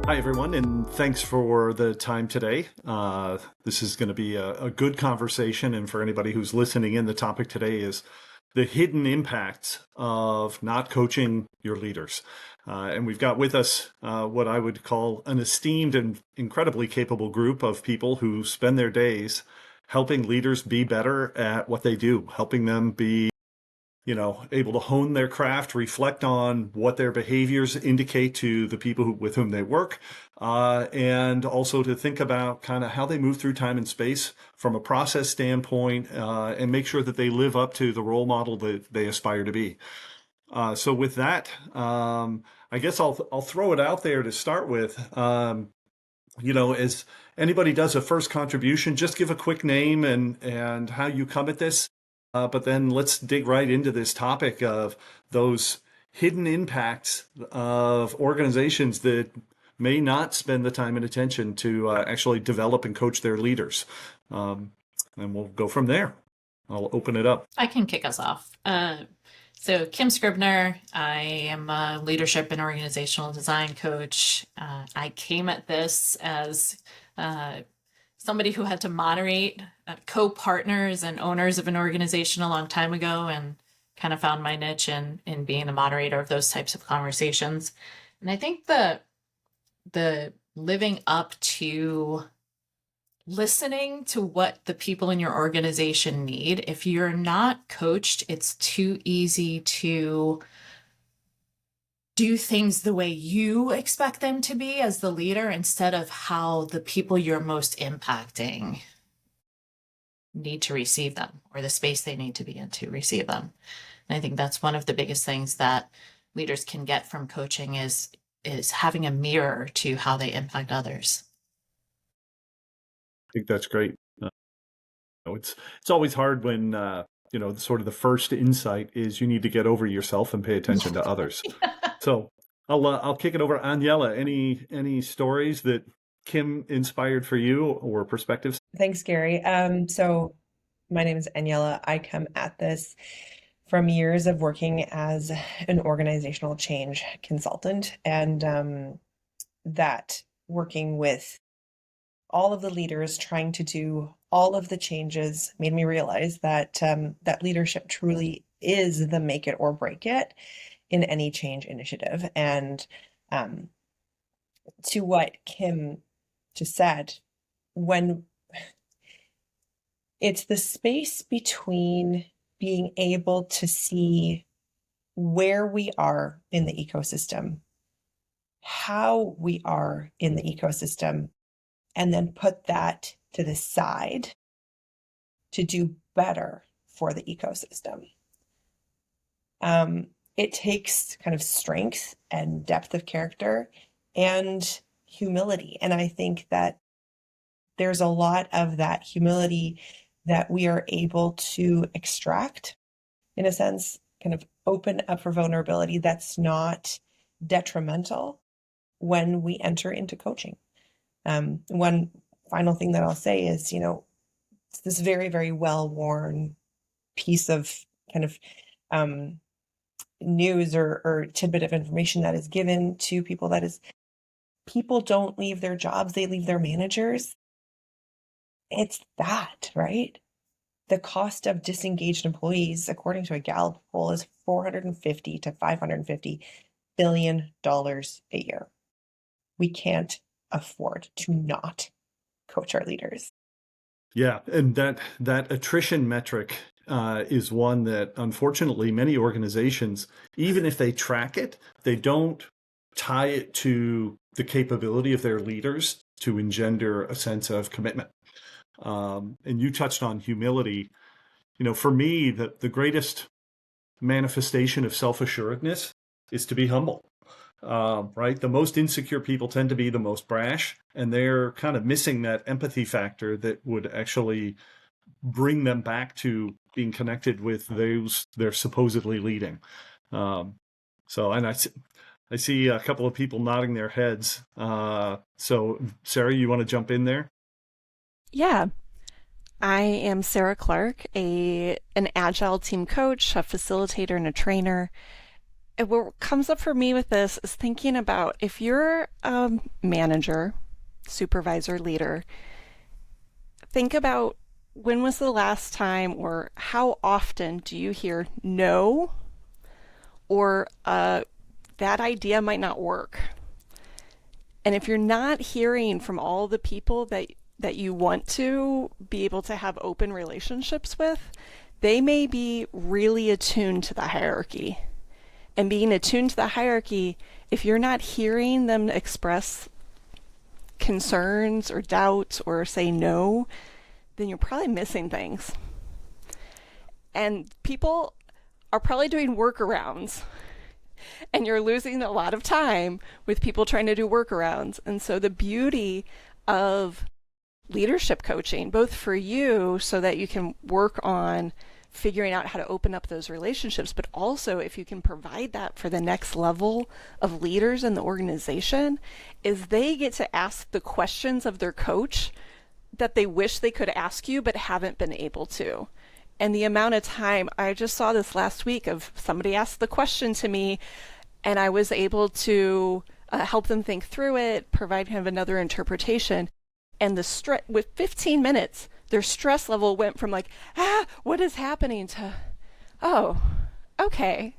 Hi, everyone, and thanks for the time today. This is going to be a good conversation, and for anybody who's listening in, the topic today is the hidden impacts of not coaching your leaders. And we've got with us what I would call an esteemed and incredibly capable group of people who spend their days helping leaders be better at what they do, helping them be able to hone their craft, reflect on what their behaviors indicate to the people with whom they work, and also to think about kind of how they move through time and space from a process standpoint, and make sure that they live up to the role model that they aspire to be. So with that, I guess I'll throw it out there to start with. As anybody does a first contribution, just give a quick name and how you come at this. But then let's dig right into this topic of those hidden impacts of organizations that may not spend the time and attention to actually develop and coach their leaders. And we'll go from there. I'll open it up. I can kick us off. So Kim Scribner, I am a leadership and organizational design coach. I came at this as somebody who had to moderate co-partners and owners of an organization a long time ago, and kind of found my niche in being a moderator of those types of conversations. And I think the living up to listening to what the people in your organization need. If you're not coached, it's too easy to do things the way you expect them to be as the leader instead of how the people you're most impacting need to receive them, or the space they need to be in to receive them. And I think that's one of the biggest things that leaders can get from coaching is having a mirror to how they impact others. I think that's great. It's always hard when sort of the first insight is you need to get over yourself and pay attention to others. So I'll kick it over. Aniela, any stories that Kim inspired for you or perspectives? Thanks, Gary. So my name is Aniela. I come at this from years of working as an organizational change consultant, and that working with all of the leaders trying to do all of the changes made me realize that that leadership truly is the make it or break it in any change initiative. And to what Kim just said, when it's the space between being able to see where we are in the ecosystem, how we are in the ecosystem, and then put that to the side to do better for the ecosystem. It takes kind of strength and depth of character and humility. And I think that there's a lot of that humility that we are able to extract, in a sense, kind of open up for vulnerability that's not detrimental when we enter into coaching. One final thing that I'll say is, it's this very, very well-worn piece of kind of news or tidbit of information that is given to people. That is, people don't leave their jobs, they leave their managers. It's that, right? The cost of disengaged employees, according to a Gallup poll, is $450 to $550 billion a year. We can't afford to not coach our leaders. Yeah, and that attrition metric is one that unfortunately many organizations, even if they track it, they don't tie it to the capability of their leaders to engender a sense of commitment. And you touched on humility. For me, the greatest manifestation of self-assuredness is to be humble. Right? The most insecure people tend to be the most brash, and they're kind of missing that empathy factor that would actually bring them back to being connected with those they're supposedly leading. And I see a couple of people nodding their heads. So Sara, you want to jump in there? Yeah. I am Sara Clark, an agile team coach, a facilitator, and a trainer. what comes up for me with this is thinking about if you're a manager, supervisor, leader, think about when was the last time or how often do you hear no or that idea might not work. And if you're not hearing from all the people that you want to be able to have open relationships with, they may be really attuned to the hierarchy. And being attuned to the hierarchy, if you're not hearing them express concerns or doubts or say no, then you're probably missing things. And people are probably doing workarounds. And you're losing a lot of time with people trying to do workarounds. And so the beauty of leadership coaching, both for you so that you can work on figuring out how to open up those relationships, but also if you can provide that for the next level of leaders in the organization, is they get to ask the questions of their coach that they wish they could ask you but haven't been able to. And the amount of time, I just saw this last week of somebody asked the question to me and I was able to help them think through it, provide kind of another interpretation. And the stress, with 15 minutes, their stress level went from like, what is happening to, oh, okay,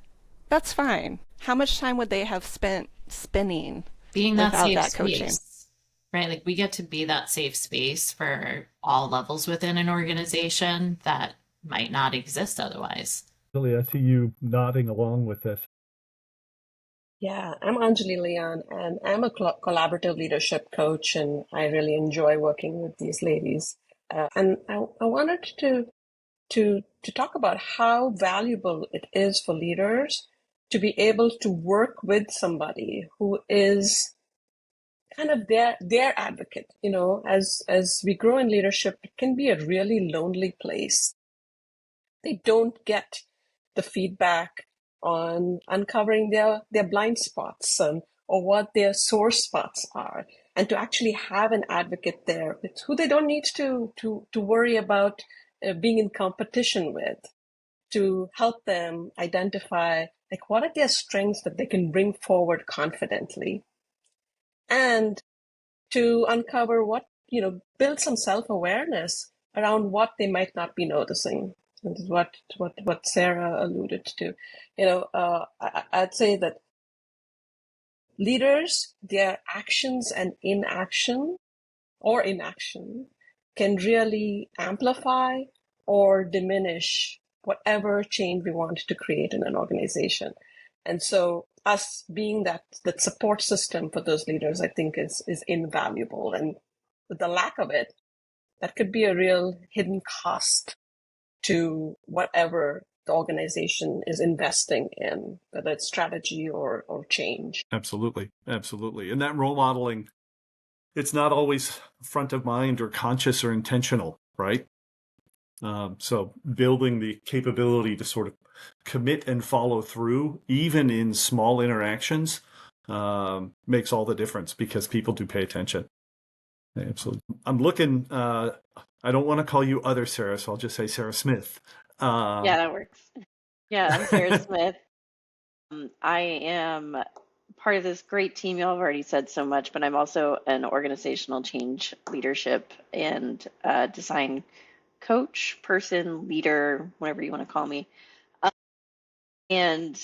that's fine. How much time would they have spent spinning Being that without safe that coaching? space, right? Like we get to be that safe space for all levels within an organization that might not exist otherwise. Really, I see you nodding along with this. Yeah, I'm Anjali Leon, and I'm a collaborative leadership coach, and I really enjoy working with these ladies. And I wanted to talk about how valuable it is for leaders to be able to work with somebody who is kind of their advocate. You know, as we grow in leadership, it can be a really lonely place. They don't get the feedback on uncovering their blind spots or what their sore spots are, and to actually have an advocate there with who they don't need to worry about being in competition with, to help them identify like what are their strengths that they can bring forward confidently, and to uncover what, build some self-awareness around what they might not be noticing. And this is what Sarah alluded to. I'd say that leaders, their actions and inaction can really amplify or diminish whatever change we want to create in an organization. And so us being that support system for those leaders, I think is invaluable. And with the lack of it, that could be a real hidden cost to whatever the organization is investing in, whether it's strategy or change. Absolutely. Absolutely. And that role modeling, it's not always front of mind or conscious or intentional, right? So building the capability to sort of commit and follow through, even in small interactions, makes all the difference because people do pay attention. Absolutely. I'm looking, I don't want to call you other Sarah, so I'll just say Sarah Smith. Yeah, that works. Yeah, I'm Sarah Smith. I am part of this great team. Y'all have already said so much, but I'm also an organizational change leadership and design coach, person, leader, whatever you want to call me. And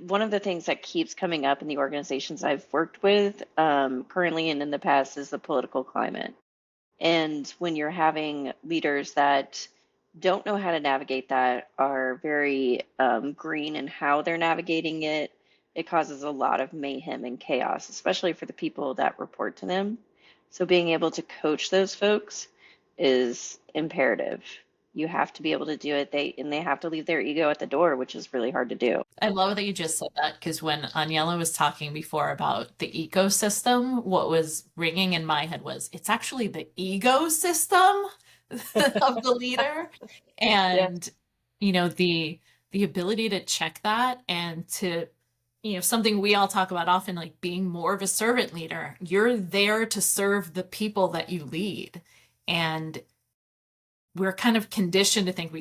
one of the things that keeps coming up in the organizations I've worked with currently and in the past is the political climate. And when you're having leaders that don't know how to navigate that, are very green in how they're navigating it, it causes a lot of mayhem and chaos, especially for the people that report to them. So being able to coach those folks is imperative. You have to be able to do it. They have to leave their ego at the door, which is really hard to do. I love that you just said that, because when Aniela was talking before about the ecosystem, what was ringing in my head was it's actually the ecosystem of the leader. And the ability to check that and to, something we all talk about often, like being more of a servant leader. You're there to serve the people that you lead. And we're kind of conditioned to think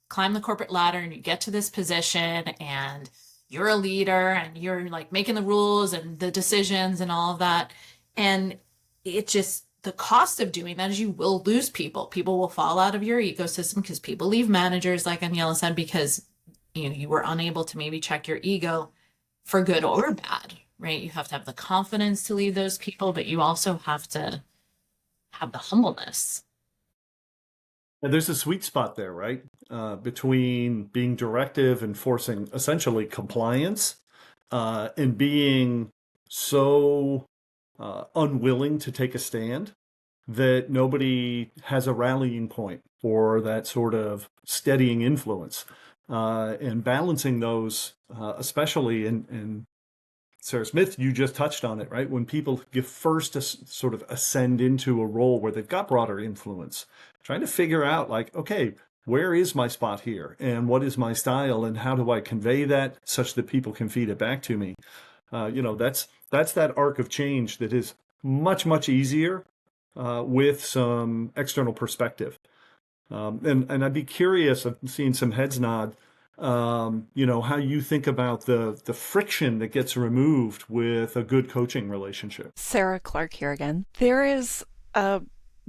climb the corporate ladder and you get to this position and you're a leader and you're like making the rules and the decisions and all of that. And it just, the cost of doing that is you will lose people. People will fall out of your ecosystem because people leave managers, like Aniela said, because you were unable to maybe check your ego for good or bad, right? You have to have the confidence to leave those people, but you also have to have the humbleness. And there's a sweet spot there, right? Between being directive and forcing essentially compliance, and being so unwilling to take a stand that nobody has a rallying point for that sort of steadying influence. And balancing those, especially in Sarah Smith, you just touched on it, right? When people get first to sort of ascend into a role where they've got broader influence, trying to figure out like, okay, where is my spot here and what is my style and how do I convey that such that people can feed it back to me? That's that arc of change that is much, much easier with some external perspective. And I'd be curious, I've seen some heads nod, how you think about the friction that gets removed with a good coaching relationship. Sara Clark here again. There is a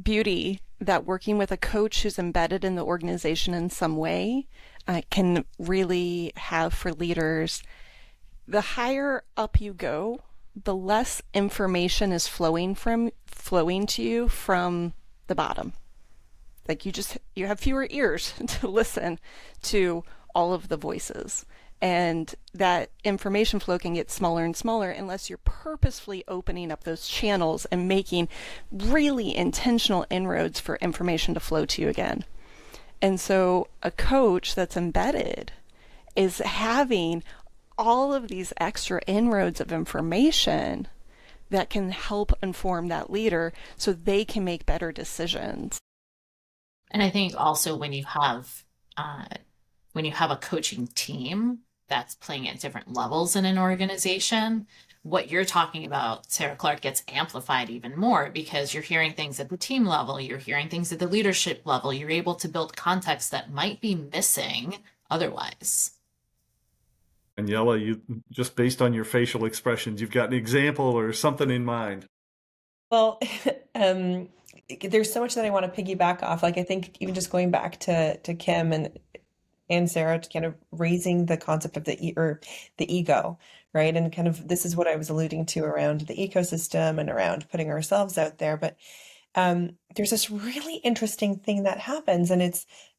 beauty that working with a coach who's embedded in the organization in some way can really have for leaders. The higher up you go, the less information is flowing to you from the bottom. Like you have fewer ears to listen to all of the voices. And that information flow can get smaller and smaller unless you're purposefully opening up those channels and making really intentional inroads for information to flow to you again. And so a coach that's embedded is having all of these extra inroads of information that can help inform that leader so they can make better decisions. And I think also when you have a coaching team that's playing at different levels in an organization, what you're talking about, Sara Clark, gets amplified even more because you're hearing things at the team level, you're hearing things at the leadership level, you're able to build context that might be missing otherwise. Aniela, you just based on your facial expressions, you've got an example or something in mind. Well, there's so much that I want to piggyback off. Like I think even just going back to Kim and Sarah, to kind of raising the concept of the ego, right? And kind of this is what I was alluding to around the ecosystem and around putting ourselves out there. But there's this really interesting thing that happens, and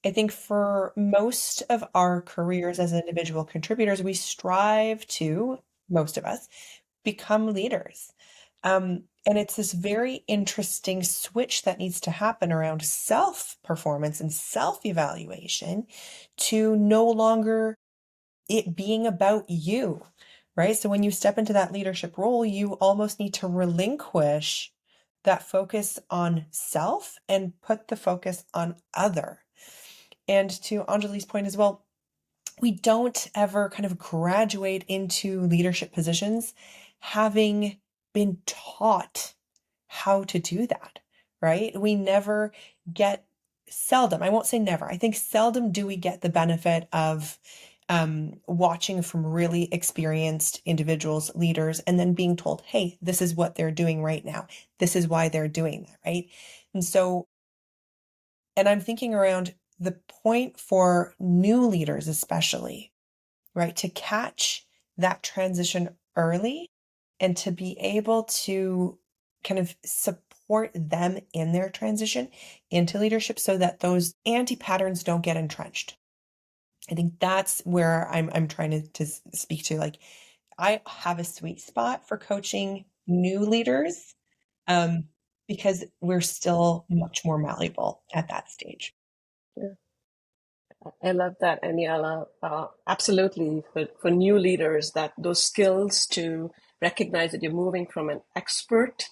I think for most of our careers as individual contributors, we strive to, most of us, become leaders. And it's this very interesting switch that needs to happen around self-performance and self-evaluation to no longer it being about you, right? So when you step into that leadership role, you almost need to relinquish that focus on self and put the focus on other. And to Anjali's point as well, we don't ever kind of graduate into leadership positions having been taught how to do that, right? We never get, seldom, I won't say never, I think seldom do we get the benefit of watching from really experienced individuals, leaders, and then being told, hey, this is what they're doing right now. This is why they're doing that, right? And so, and I'm thinking around the point for new leaders, especially, right, to catch that transition early and to be able to kind of support them in their transition into leadership so that those anti-patterns don't get entrenched. I think that's where I'm trying to speak to. Like, I have a sweet spot for coaching new leaders because we're still much more malleable at that stage. Yeah. I love that, Aniela. Absolutely, for new leaders, that those skills to recognize that you're moving from an expert,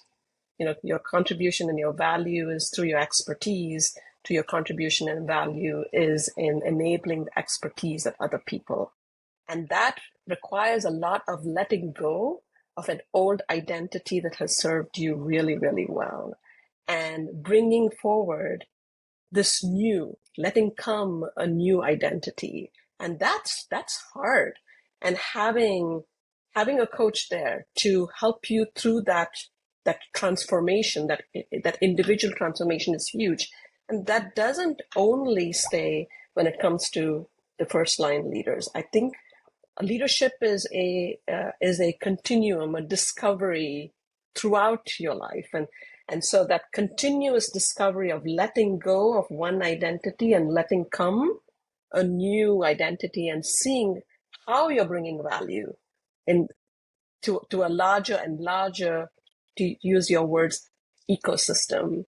your contribution and your value is through your expertise, to your contribution and value is in enabling the expertise of other people. And that requires a lot of letting go of an old identity that has served you really, really well, and bringing forward this new, letting come a new identity. And that's hard. and having a coach there to help you through that transformation, that individual transformation is huge. And that doesn't only stay when it comes to the first line leaders. I think leadership is a continuum, a discovery throughout your life, and so that continuous discovery of letting go of one identity and letting come a new identity, and seeing how you're bringing value in to a larger and larger, to use your words, ecosystem.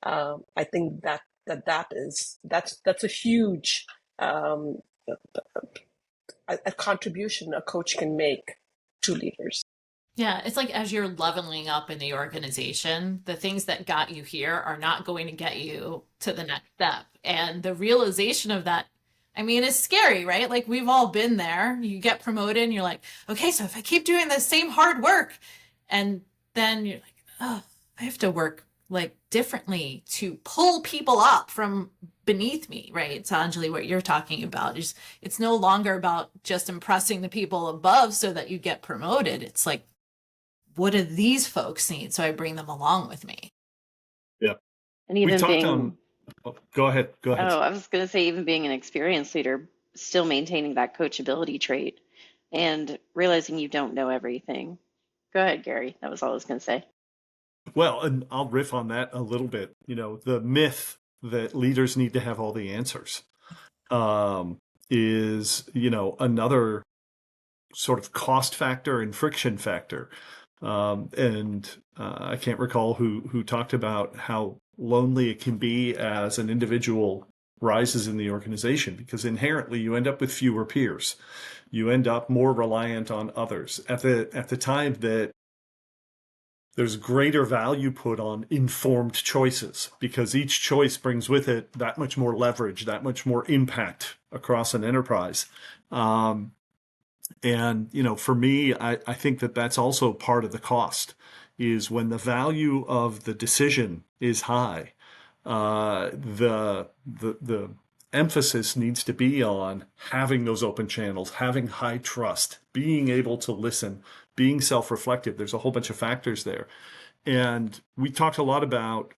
I think that's a huge um, a contribution a coach can make to leaders. Yeah, it's like as you're leveling up in the organization, the things that got you here are not going to get you to the next step. And the realization of that, I mean, it's scary, right? Like we've all been there. You get promoted and you're like, okay, so if I keep doing the same hard work, and then you're like, oh, I have to work like differently to pull people up from beneath me, right? It's Anjali, what you're talking about is it's no longer about just impressing the people above so that you get promoted. It's like, what do these folks need? So I bring them along with me. Yeah. And We even talked being, on, go ahead. oh, I was going to say, even being an experienced leader, still maintaining that coachability trait and realizing you don't know everything. Go ahead, Gary. That was all I was going to say. Well, and I'll riff on that a little bit. The myth that leaders need to have all the answers is, another sort of cost factor and friction factor. And I can't recall who talked about how lonely it can be as an individual rises in the organization, because inherently you end up with fewer peers. You end up more reliant on others at the time that there's greater value put on informed choices, because each choice brings with it that much more leverage, that much more impact across an enterprise. And, for me, I think that that's also part of the cost, is when the value of the decision is high, the emphasis needs to be on having those open channels, having high trust, being able to listen, being self-reflective. There's a whole bunch of factors there. And we talked a lot about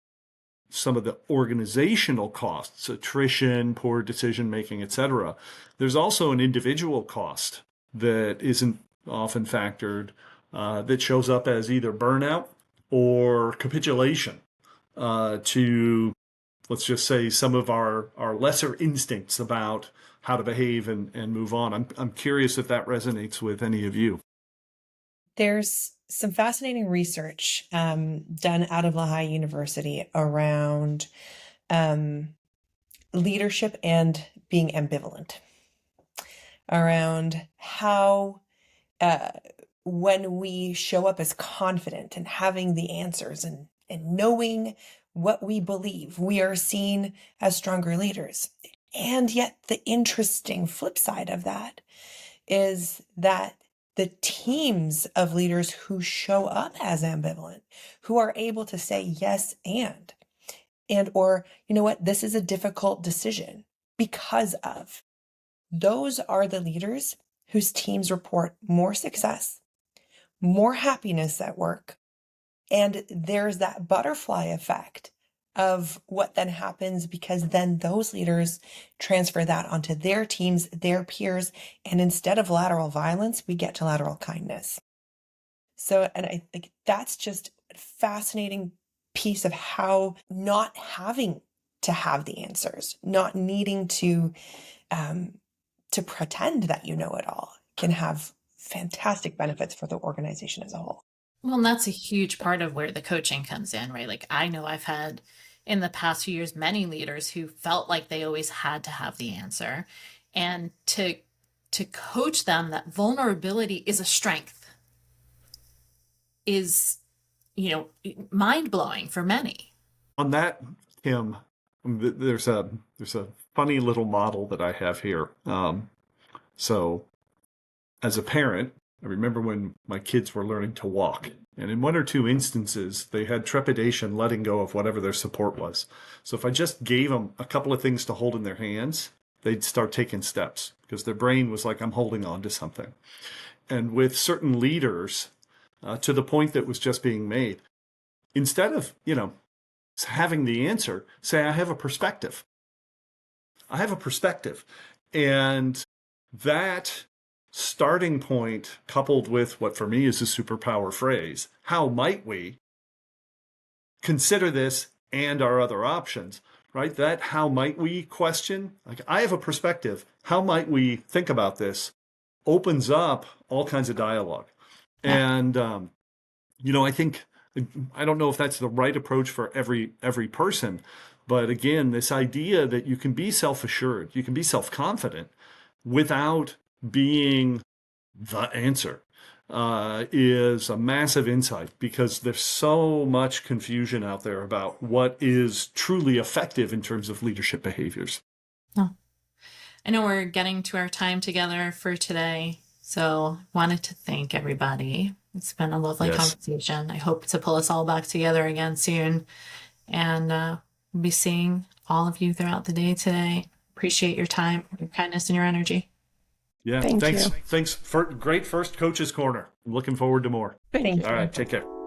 some of the organizational costs, attrition, poor decision making, et cetera. There's also an individual cost that isn't often factored, that shows up as either burnout or capitulation to, let's just say, some of our lesser instincts about how to behave and move on. I'm curious if that resonates with any of you. There's some fascinating research done out of Lehigh University around leadership and being ambivalent, around how when we show up as confident and having the answers and knowing what we believe, we are seen as stronger leaders. And yet the interesting flip side of that is that the teams of leaders who show up as ambivalent, who are able to say yes and or, you know what, this is a difficult decision because of, those are the leaders whose teams report more success, more happiness at work. And there's that butterfly effect of what then happens, because then those leaders transfer that onto their teams, their peers, and instead of lateral violence, we get to lateral kindness. So, and I think that's just a fascinating piece of how not having to have the answers, not needing to pretend that you know it all, can have fantastic benefits for the organization as a whole. Well, and that's a huge part of where the coaching comes in, right? Like I know I've had in the past few years many leaders who felt like they always had to have the answer, and to coach them that vulnerability is a strength is, mind-blowing for many. On that, Kim, there's a funny little model that I have here. So as a parent, I remember when my kids were learning to walk, and in one or two instances, they had trepidation letting go of whatever their support was. So if I just gave them a couple of things to hold in their hands, they'd start taking steps, because their brain was like, I'm holding on to something. And with certain leaders, to the point that was just being made, instead of, having the answer, say, I have a perspective. I have a perspective. And that starting point, coupled with what for me is a superpower phrase, how might we consider this and our other options, right? That how might we question, like, I have a perspective. How might we think about this? Opens up all kinds of dialogue. Yeah. And, I think, I don't know if that's the right approach for every person, but again, this idea that you can be self-assured, you can be self-confident without being the answer is a massive insight, because there's so much confusion out there about what is truly effective in terms of leadership behaviors. Oh. I know we're getting to our time together for today, so wanted to thank everybody. It's been a lovely Yes. conversation. I hope to pull us all back together again soon, and we'll be seeing all of you throughout the day today. Appreciate your time, your kindness, and your energy. Yeah, Thank thanks. you. Thanks for great first Coach's Corner. I'm looking forward to more. Thank Thank you. All right, take care.